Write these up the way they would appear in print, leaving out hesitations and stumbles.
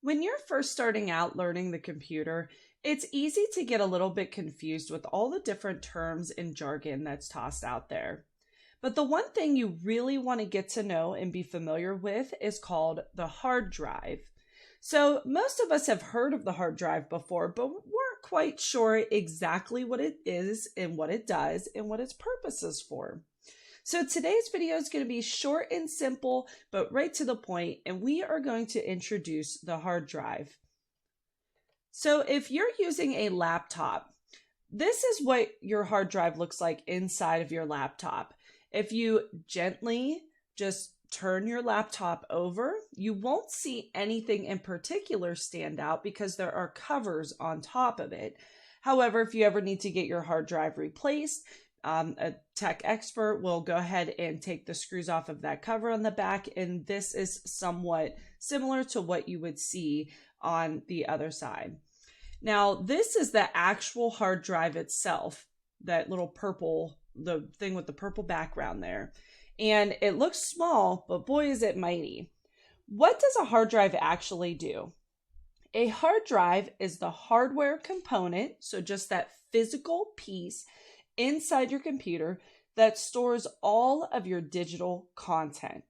When you're first starting out learning the computer, it's easy to get a little bit confused with all the different terms and jargon that's tossed out there. But the one thing you really want to get to know and be familiar with is called the hard drive. So, most of us have heard of the hard drive before, but weren't quite sure exactly what it is and what it does and what its purpose is for. So today's video is going to be short and simple, but right to the point, and we are going to introduce the hard drive. So if you're using a laptop, this is what your hard drive looks like inside of your laptop. If you gently just turn your laptop over, you won't see anything in particular stand out because there are covers on top of it. However, if you ever need to get your hard drive replaced, a tech expert will go ahead and take the screws off of that cover on the back, and this is somewhat similar to what you would see on the other side. Now, this is the actual hard drive itself, that little purple, the thing with the purple background there. And it looks small, but boy is it mighty. What does a hard drive actually do? A hard drive is the hardware component, so just that physical piece inside your computer that stores all of your digital content.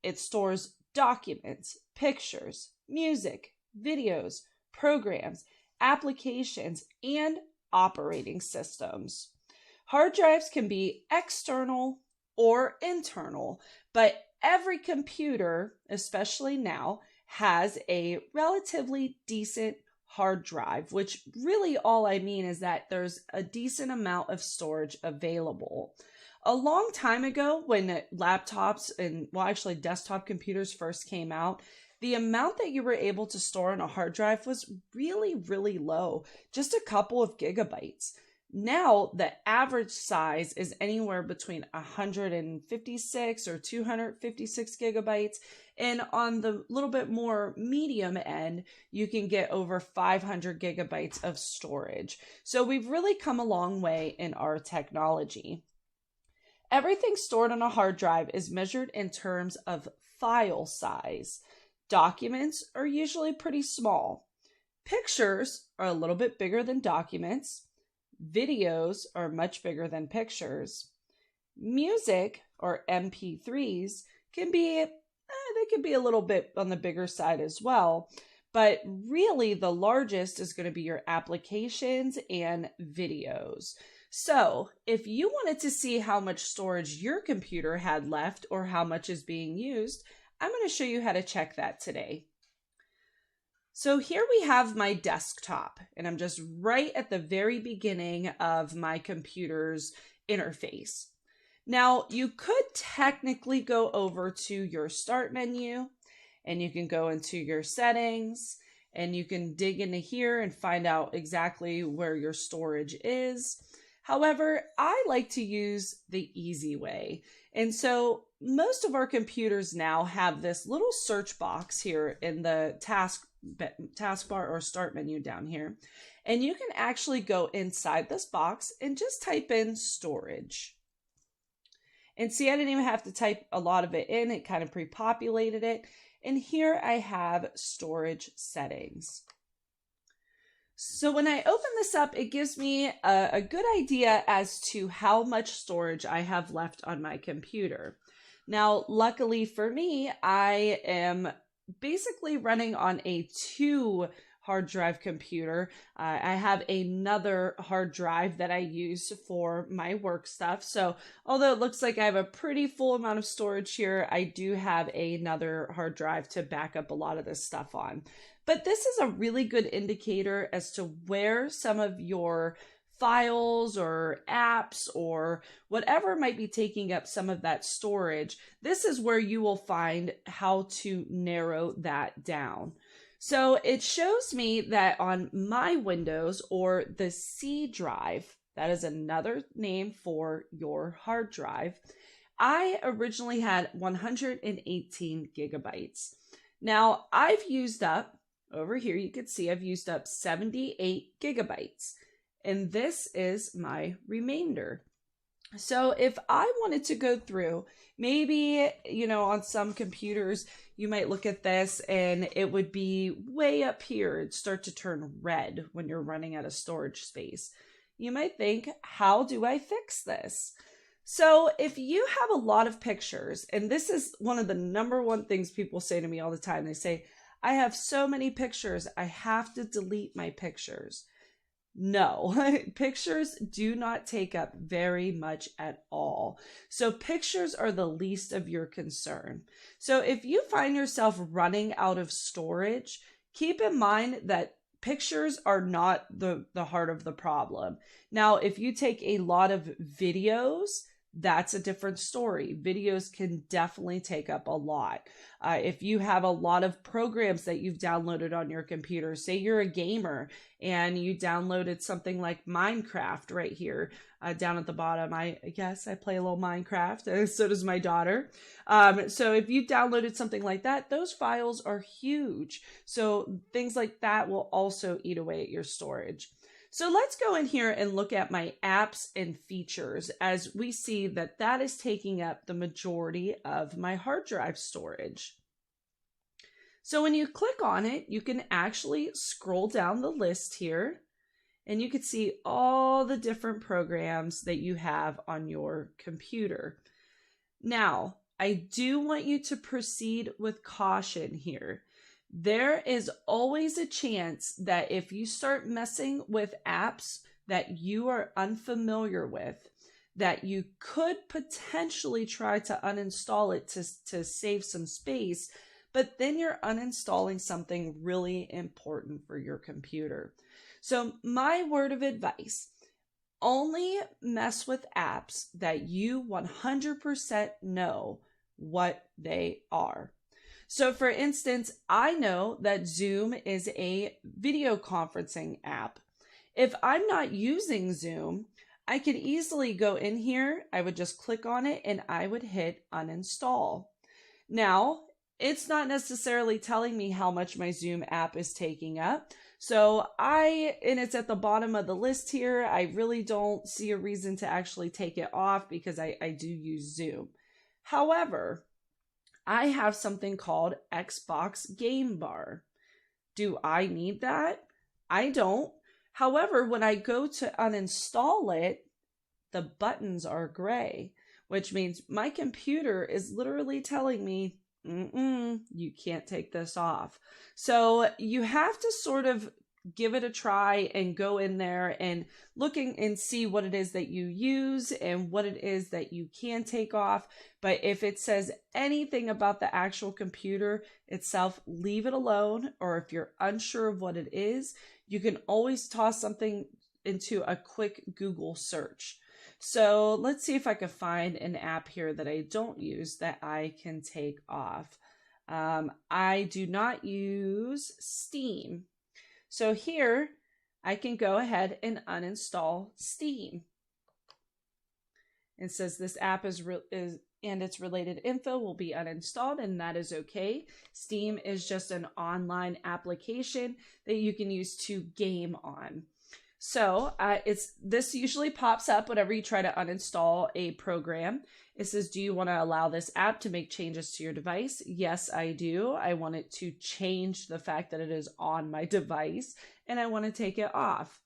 It stores documents, pictures, music, videos, programs, applications, and operating systems. Hard drives can be external or internal, but every computer, especially now, has a relatively decent hard drive, which really all I mean is that there's a decent amount of storage available. A long time ago, when laptops and, well, actually desktop computers first came out, the amount that you were able to store on a hard drive was really, really low, just a couple of gigabytes. Now, the average size is anywhere between 156 or 256 gigabytes. And on the little bit more medium end, you can get over 500 gigabytes of storage. So we've really come a long way in our technology. Everything stored on a hard drive is measured in terms of file size. Documents are usually pretty small. Pictures are a little bit bigger than documents. Videos are much bigger than pictures. Music, or MP3s, can be a little bit on the bigger side as well. But really, the largest is going to be your applications and videos. So if you wanted to see how much storage your computer had left or how much is being used, I'm going to show you how to check that today. So here we have my desktop, and I'm just right at the very beginning of my computer's interface. Now, you could technically go over to your start menu, and you can go into your settings, and you can dig into here and find out exactly where your storage is. However, I like to use the easy way. And so most of our computers now have this little search box here in the taskbar or start menu down here. And you can actually go inside this box and just type in storage. And see, I didn't even have to type a lot of it in. It kind of pre-populated it. And here I have storage settings. So when I open this up, it gives me a good idea as to how much storage I have left on my computer. Now, luckily for me, I am basically running on a 2 hard drive computer. I have another hard drive that I use for my work stuff. So although it looks like I have a pretty full amount of storage here, I do have another hard drive to back up a lot of this stuff on. But this is a really good indicator as to where some of your files or apps or whatever might be taking up some of that storage. This is where you will find how to narrow that down. So it shows me that on my Windows, or the C drive, that is another name for your hard drive, I originally had 118 gigabytes. Now I've used up, over here you can see I've used up 78 gigabytes. And this is my remainder. So if I wanted to go through, maybe, on some computers, you might look at this and it would be way up here. It'd start to turn red when you're running out of storage space. You might think, how do I fix this? So if you have a lot of pictures, and this is one of the number one things people say to me all the time, they say, I have so many pictures, I have to delete my pictures. No, pictures do not take up very much at all. So pictures are the least of your concern. So if you find yourself running out of storage, keep in mind that pictures are not the heart of the problem. Now, if you take a lot of videos, that's a different story. Videos can definitely take up a lot. If you have a lot of programs that you've downloaded on your computer, say you're a gamer and you downloaded something like Minecraft right here down at the bottom. I guess I play a little Minecraft, and so does my daughter. So if you downloaded something like that, those files are huge. So things like that will also eat away at your storage. So let's go in here and look at my apps and features, as we see that that is taking up the majority of my hard drive storage. So when you click on it, you can actually scroll down the list here and you can see all the different programs that you have on your computer. Now, I do want you to proceed with caution here. There is always a chance that if you start messing with apps that you are unfamiliar with, that you could potentially try to uninstall it to save some space, but then you're uninstalling something really important for your computer. So my word of advice, only mess with apps that you 100% know what they are. So for instance, I know that Zoom is a video conferencing app. If I'm not using Zoom, I could easily go in here, I would just click on it and I would hit uninstall. Now, it's not necessarily telling me how much my Zoom app is taking up. So and it's at the bottom of the list here. I really don't see a reason to actually take it off because I do use Zoom. However, I have something called Xbox Game Bar. Do I need that? I don't. However, when I go to uninstall it, the buttons are gray, which means my computer is literally telling me, you can't take this off. So you have to sort of give it a try and go in there and looking and see what it is that you use and what it is that you can take off. But if it says anything about the actual computer itself, leave it alone. Or if you're unsure of what it is, you can always toss something into a quick Google search. So let's see if I can find an app here that I don't use that I can take off. I do not use Steam. So here I can go ahead and uninstall Steam. It says this app is and its related info will be uninstalled, and that is okay. Steam is just an online application that you can use to game on. So this usually pops up whenever you try to uninstall a program. It says, do you want to allow this app to make changes to your device? Yes, I do. I want it to change the fact that it is on my device, and I want to take it off.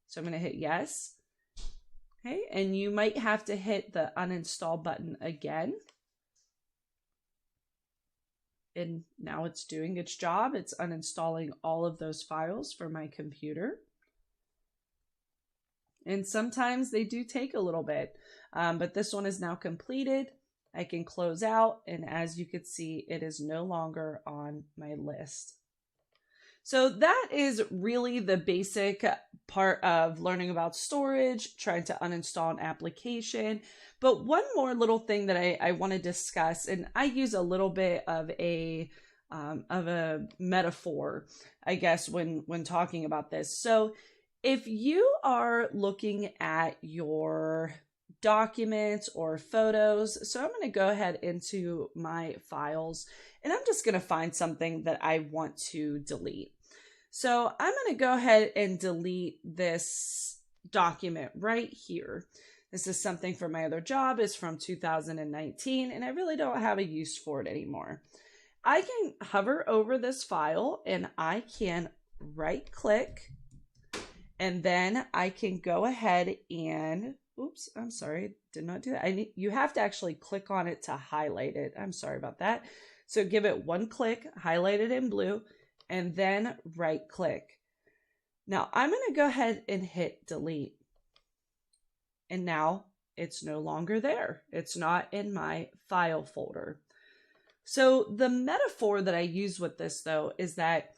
So I'm going to hit yes. Okay, and you might have to hit the uninstall button again. And now it's doing its job. It's uninstalling all of those files for my computer. And sometimes they do take a little bit, but this one is now completed. I can close out, and as you can see, it is no longer on my list. So that is really the basic part of learning about storage, trying to uninstall an application. But one more little thing that I want to discuss, and I use a little bit of a metaphor, I guess, when talking about this. So if you are looking at your documents or photos, so I'm going to go ahead into my files and I'm just going to find something that I want to delete. So I'm going to go ahead and delete this document right here. This is something for my other job, is from 2019, and I really don't have a use for it anymore. I can hover over this file and I can right click, and then I can go ahead and, oops, I'm sorry, did not do that. You have to actually click on it to highlight it. I'm sorry about that. So give it one click, highlight it in blue, and then right click. Now I'm going to go ahead and hit delete. And now it's no longer there. It's not in my file folder. So the metaphor that I use with this, though, is that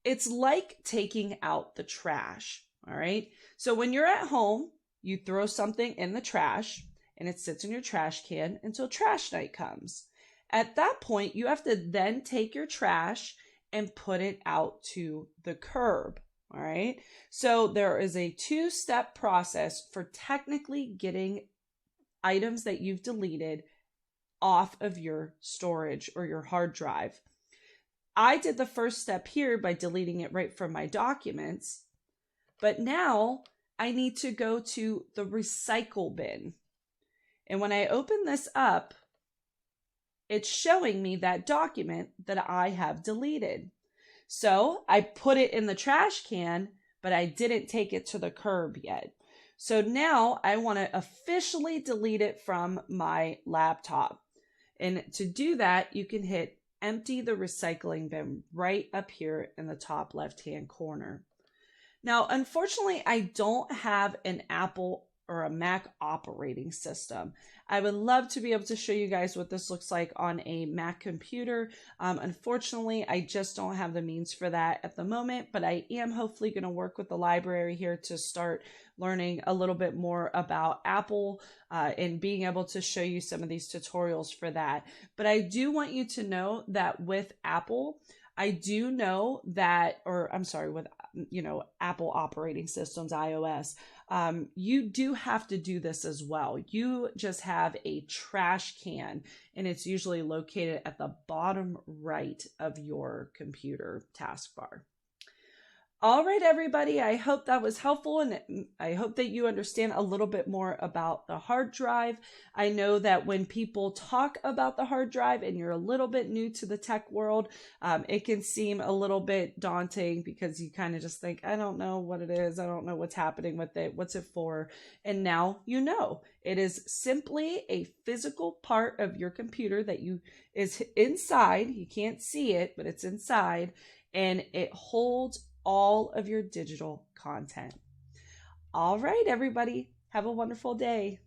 it's like taking out the trash. All right. So when you're at home, you throw something in the trash and it sits in your trash can until trash night comes. At that point, you have to then take your trash and put it out to the curb. All right. So there is a two-step process for technically getting items that you've deleted off of your storage or your hard drive. I did the first step here by deleting it right from my documents, but now I need to go to the recycle bin. And when I open this up, it's showing me that document that I have deleted. So I put it in the trash can, but I didn't take it to the curb yet. So now I want to officially delete it from my laptop. And to do that, you can hit empty the recycling bin right up here in the top left-hand corner. Now, unfortunately, I don't have an Apple or a Mac operating system. I would love to be able to show you guys what this looks like on a Mac computer. Unfortunately, I just don't have the means for that at the moment, but I am hopefully going to work with the library here to start learning a little bit more about Apple and being able to show you some of these tutorials for that. But I do want you to know that with Apple, I do know that, or I'm sorry, with, Apple operating systems, iOS, you do have to do this as well. You just have a trash can, and it's usually located at the bottom right of your computer taskbar. All right, everybody, I hope that was helpful, and I hope that you understand a little bit more about the hard drive. I know that when people talk about the hard drive and you're a little bit new to the tech world, it can seem a little bit daunting because you kind of just think, I don't know what it is. I don't know what's happening with it. What's it for? And now you know. It is simply a physical part of your computer that is inside. You can't see it, but it's inside, and it holds all of your digital content. All right, everybody, have a wonderful day.